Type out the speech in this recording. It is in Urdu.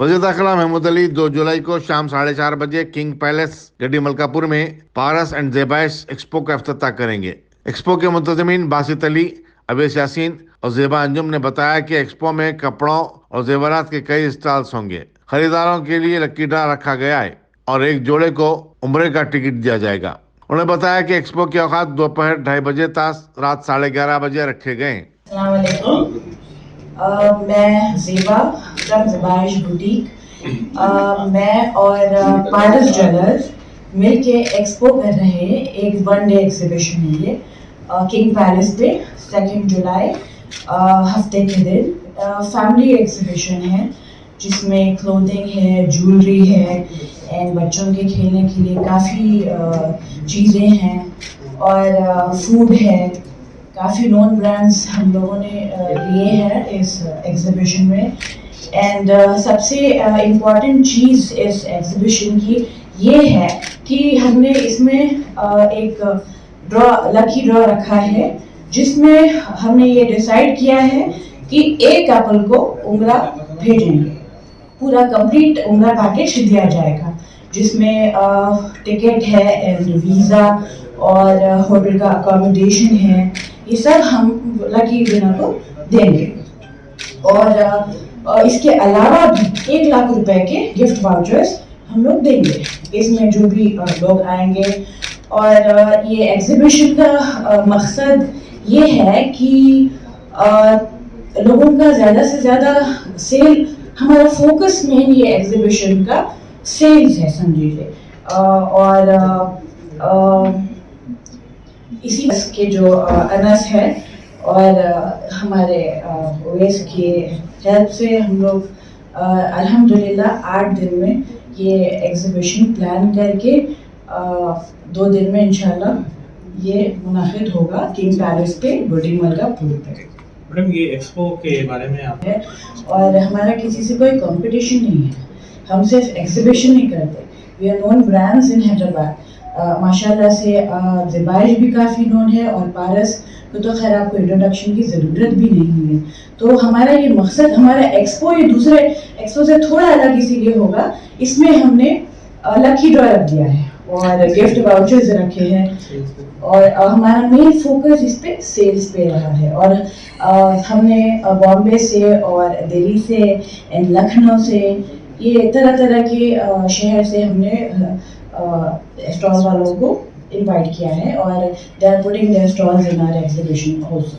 وزیر داخلہ محمود علی 2 جولائی کو شام 4:30 بجے کنگ پیلس گڈی ملکاپور میں پارس اینڈ زیبائش ایکسپو کا افتتاح کریں گے۔ ایکسپو کے منتظمین باسط علی، اویس یاسین اور زیبا انجم نے بتایا کہ ایکسپو میں کپڑوں اور زیورات کے کئی اسٹالز ہوں گے۔ خریداروں کے لیے لکی ڈرا رکھا گیا ہے اور ایک جوڑے کو عمرے کا ٹکٹ دیا جائے گا۔ انہوں نے بتایا کہ ایکسپو کے اوقات دوپہر 2:30 بجے تا رات 11:30 بجے رکھے گئے ہیں۔ السلام علیکم، میں زیبا فرام زیبائش بوٹیک۔ میں اور پارس جویلرز مل کے ایکسپو کر رہے ہیں، ایک 1 ڈے ایگزیبیشن ہے یہ کنگ پیلس پہ 2 جولائی ہفتے کے دن۔ فیملی ایگزیبیشن ہے جس میں کلوتھنگ ہے، جویلری ہے اینڈ بچوں کے کھیلنے کے لیے کافی چیزیں ہیں اور فوڈ ہے۔ کافی نون برانڈس ہم لوگوں نے لیے ہیں اس ایگزیبیشن میں۔ اینڈ سب سے امپورٹنٹ چیز اس ایگزیبیشن کی یہ ہے کہ ہم نے اس میں ایک لکی ڈرا رکھا ہے جس میں ہم نے یہ ڈیسائیڈ کیا ہے کہ ایک کپل کو عمرہ بھیجیں گے، پورا کمپلیٹ عمرہ پیکیج دیا جائے گا جس میں ٹکٹ ہے اینڈ ویزا اور ہوٹل کا اکاموڈیشن ہے، یہ سب ہم لکی ونر کو دیں گے۔ اور اس کے علاوہ بھی 1 لاکھ روپے کے گفٹ واؤچرز ہم لوگ دیں گے اس میں جو بھی لوگ آئیں گے۔ اور یہ ایگزیبیشن کا مقصد یہ ہے کہ لوگوں کا زیادہ سے زیادہ سیل، ہمارا فوکس مین یہ ایگزیبیشن کا سیلز ہے سمجھیے۔ اور اسی کے جو انس ہے اور ہمارے اویس کے ہیلپ سے ہم لوگ الحمدللہ 8 دن میں یہ ایگزیبیشن پلان کر کے 2 دن میں انشاءاللہ یہ منعقد ہوگا کنگ پیلس پہ گڈی ملکاپور پہ۔ میڈم یہ ایکسپو کے بارے میں آپ ہے اور ہمارا کسی سے کوئی کمپٹیشن نہیں ہے، ہم صرف ایگزیبیشن نہیں کرتے۔ وی آر نون برانڈز ان حیدرآباد، ماشاءاللہ سے زیبائش بھی کافی نون ہے اور پارس کو تو خیر آپ کو انٹروڈکشن کی ضرورت بھی نہیں ہے۔ تو ہمارا یہ مقصد، ہمارا ایکسپو یہ دوسرے ایکسپو سے تھوڑا الگ اسی لیے ہوگا، اس میں ہم نے لکی ڈرا رکھ دیا ہے اور گفٹ واؤچرز رکھے ہیں اور ہمارا مین فوکس اس پہ سیلز پہ رہا ہے۔ اور ہم نے بامبے سے اور دہلی سے اینڈ لکھنؤ سے، یہ طرح طرح کے شہر سے ہم نے اسٹال والوں کو انوائٹ کیا ہے اور they are putting their stalls in our exhibition also.